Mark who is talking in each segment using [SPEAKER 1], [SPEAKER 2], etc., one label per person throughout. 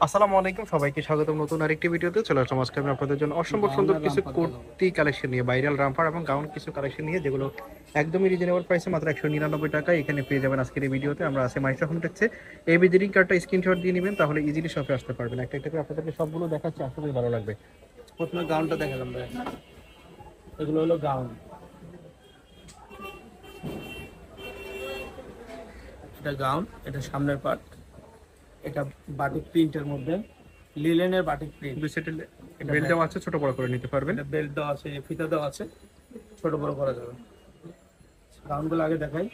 [SPEAKER 1] আসসালামু আলাইকুম, সবাইকে স্বাগতম নতুন আরেকটি ভিডিওতে। চলে আসলাম আজকে আমি আপনাদের জন্য অসম্ভব সুন্দর কিছু কুর্তি কালেকশন নিয়ে, ভাইরাল রামপার এবং গাউন কিছু কালেকশন নিয়ে, যেগুলো একদমই রিজনেবল প্রাইসে মাত্র 199 টাকায় এখানে পেয়ে যাবেন। আজকের এই ভিডিওতে আমরা আছে মাইশা হোম টেক্সে। এই ভিজিটিং কার্ডটা স্ক্রিনশট দিয়ে নেবেন, তাহলে ইজিলি শপে আসতে পারবেন। একটা একটা করে আপনাদেরকে সবগুলো দেখাচ্ছি, আশা করি ভালো লাগবে।
[SPEAKER 2] প্রথমে গাউনটা দেখালাম ভাই, এগুলো হলো গাউন। এটা গাউন, এটা সামনের পার্ট, এটা বাটিক প্রিন্টের মধ্যে, লিলেনের বাটিক প্রিন্ট।
[SPEAKER 1] দুই সেটের বেল্ট দেওয়া আছে, ছোট বড় করে নিতে পারবেন।
[SPEAKER 2] এটা বেল্ট দেওয়া আছে, ফিতা দেওয়া আছে, ছোট বড় করা যাবে। গাউনগুলো আগে দেখাই,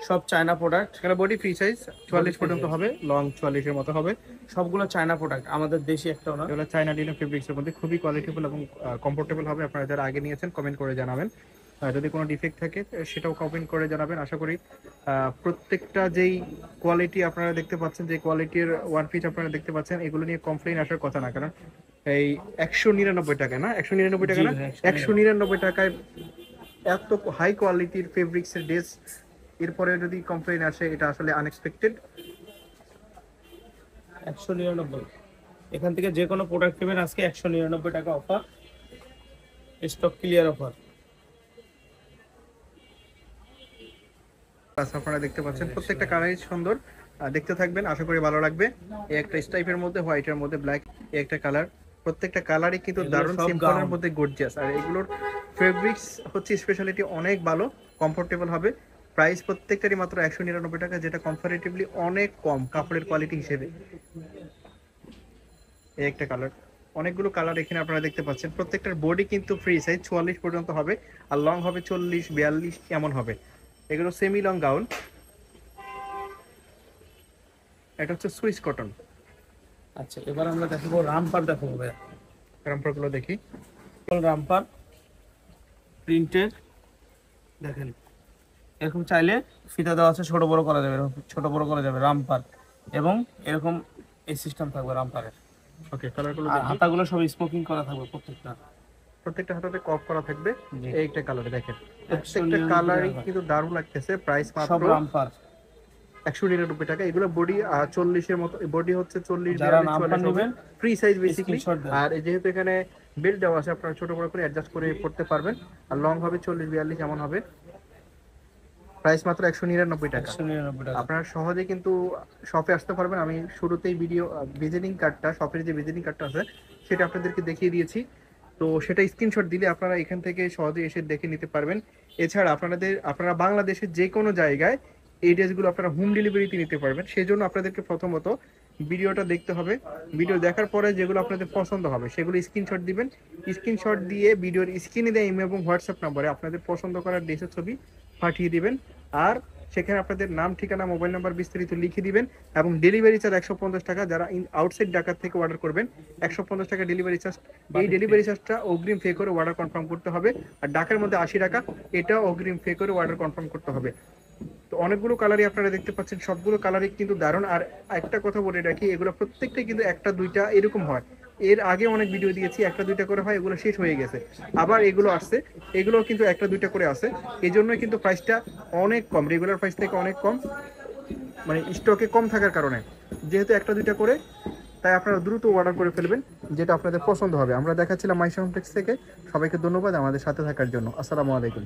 [SPEAKER 2] সব চায়না প্রোডাক্ট।
[SPEAKER 1] এখানে বডি ফ্রি সাইজ 44 পর্যন্ত হবে, লং 44 এর মতো হবে।
[SPEAKER 2] সবগুলো চায়না প্রোডাক্ট, আমাদের দেশি একটাও না।
[SPEAKER 1] এগুলো চাইনা লিনেন ফেব্রিক্সের মধ্যে খুবই কোয়ালিটিফুল এবং কমফোর্টেবল হবে। আপনারা যারা আগে নিয়েছেন কমেন্ট করে জানাবেন, যদি কোনো ডিফেক্ট থাকে সেটাও কমেন্ট করে জানাবেন। আশা করি প্রত্যেকটা যেই কোয়ালিটি আপনারা দেখতে পাচ্ছেন, যে কোয়ালিটির ওয়ান পিস আপনারা দেখতে পাচ্ছেন, এগুলো নিয়ে কমপ্লেন আসার কথা না। কারণ এই 199 টাকা না, 199 টাকা না, 199 টাকায় এত হাই কোয়ালিটির ফেব্রিক্সের ড্রেস, এরপরে যদি কমপ্লেন আসে, এটা আসলে আনএক্সপেক্টেড।
[SPEAKER 2] 199, এখান থেকে যে কোনো প্রোডাক্ট নেবেন আজকে 199 টাকা অফার, স্টক ক্লিয়ার অফার।
[SPEAKER 1] আপনারা দেখতে পাচ্ছেন প্রত্যেকটা কালারই সুন্দর, দেখতে থাকবেন, আশা করি ভালো লাগবে। এই একটা স্টাইপের মধ্যে, হোয়াইটের মধ্যে ব্ল্যাক, এই একটা কালার। প্রত্যেকটা কালারই কিন্তু দারুণ সিম্পলের মধ্যে গর্জিয়াস। আর এগুলোর ফেব্রিক্স হচ্ছে স্পেশালিটি অনেক ভালো, কমফোর্টেবল হবে। প্রাইস প্রত্যেকটারই মাত্র 199 টাকা, যেটা কমফোর্টেবলি অনেক কম কাপড়ের কোয়ালিটি হিসেবে। এই একটা কালার, অনেকগুলো কালার এখানে আপনারা দেখতে পাচ্ছেন। প্রত্যেকটার বডি কিন্তু ফ্রি সাইজ 44 পর্যন্ত হবে, আর লং হবে 40, 42 এমন হবে। এগুলো সেমি লং গাউন। এটা হচ্ছে সুইস কটন।
[SPEAKER 2] আচ্ছা, এবার আমরা দেখাবো রামপার, দেখাবো ভাই
[SPEAKER 1] রামপার গুলো দেখি।
[SPEAKER 2] রামপার প্রিন্টের দেখেন, এরকম চাইলে ফিতা দেওয়া আছে, ছোট বড় করা যাবে, এরকম ছোট বড় করা যাবে রামপার, এবং এরকম এই সিস্টেম থাকবে রামপারের।
[SPEAKER 1] ওকে, কালার গুলো
[SPEAKER 2] আর
[SPEAKER 1] দেখি।
[SPEAKER 2] হাতাগুলো সব স্মোকিং করা থাকবে প্রত্যেকটা,
[SPEAKER 1] প্রত্যেকটা হাতাতে কফ করা থাকবে।
[SPEAKER 2] জি।
[SPEAKER 1] এই একটা কালারে দেখেন, প্রত্যেকটা
[SPEAKER 2] 199
[SPEAKER 1] কালারই
[SPEAKER 2] টাকা।
[SPEAKER 1] কিন্তু দারুণ লাগতেছে। প্রাইস
[SPEAKER 2] সব
[SPEAKER 1] মাত্র
[SPEAKER 2] রামপার।
[SPEAKER 1] 199 টাকা। এগুলো বডি 40-এর মতো, বডি হচ্ছে 40,
[SPEAKER 2] যারা
[SPEAKER 1] 42,
[SPEAKER 2] রামপার
[SPEAKER 1] 44 হবে,
[SPEAKER 2] নেবেন
[SPEAKER 1] ফ্রি সাইজ বেসিক্যালি।
[SPEAKER 2] স্ক্রিনশট দেন।
[SPEAKER 1] আর যেহেতু এখানে বেল্ট দেওয়া আছে, আপনারা ছোট বড় করে অ্যাডজাস্ট করে পড়তে পারবেন। আর লং হবে 40, 42 এমন হবে। প্রাইস মাত্র 199 টাকা।
[SPEAKER 2] 199 টাকা।
[SPEAKER 1] আপনারা সহজে কিন্তু শপে আসতে পারবেন। আমি শুরুতেই ভিডিও ভিজিটিং কার্ডটা, শপের যে ভিজিটিং কার্ডটা আছে সেটা আপনাদেরকে দেখিয়ে দিয়েছি। তো সেটা স্ক্রিনশট দিলে আপনারা এখান থেকে সহজে এসে দেখে নিতে পারবেন। এছাড়া আপনারা বাংলাদেশের যে কোনো জায়গায় এই ড্রেসগুলো আপনারা হোম ডেলিভারিতে নিতে পারবেন। সেই জন্য আপনাদেরকে প্রথমত ভিডিওটা দেখতে হবে। ভিডিও দেখার পরে যেগুলো আপনাদের পছন্দ হবে সেগুলো স্ক্রিনশট দিবেন। স্ক্রিনশট দিয়ে ভিডিওর স্ক্রিনে দেওয়া ইমেল এবং হোয়াটসঅ্যাপ নম্বরে আপনাদের পছন্দ করার ড্রেসের ছবি পাঠিয়ে দিবেন। আর সেখানে আপনাদের নাম, ঠিকানা, মোবাইল নাম্বার বিস্তারিত লিখে দিবেন। এবং ডেলিভারি চার্জ 150 টাকা। যারা আউটসাইড ঢাকা থেকে অর্ডার করবেন, 150 টাকা ডেলিভারি চার্জ। এই ডেলিভারি চার্জটা অগ্রিম পে করে অর্ডার কনফার্ম করতে হবে। আর ঢাকার মধ্যে 80 টাকা, এটাও অগ্রিম পে করে অর্ডার কনফার্ম করতে হবে। তো অনেকগুলো কালারই আপনারা দেখতে পাচ্ছেন, সবগুলো কালারই কিন্তু দারুণ। আর একটা কথা বলে রাখি, এগুলো প্রত্যেকটাই কিন্তু একটা দুইটা এরকম হয়। এর আগে অনেক ভিডিও দিয়েছি, একটা দুইটা করে হয়, এগুলো শেষ হয়ে গেছে। আবার এগুলো আসছে, এগুলো কিন্তু একটা দুইটা করে আসে। এই জন্য কিন্তু প্রাইসটা অনেক কম, রেগুলার প্রাইস থেকে অনেক কম, মানে স্টকে কম থাকার কারণে। যেহেতু একটা দুইটা করে, তাই আপনারা দ্রুত অর্ডার করে ফেলবেন, যেটা আপনাদের পছন্দ হবে। আমরা দেখাচ্ছিলাম মাইশা হোমটেক্স থেকে। সবাইকে ধন্যবাদ আমাদের সাথে থাকার জন্য। আসসালামু আলাইকুম।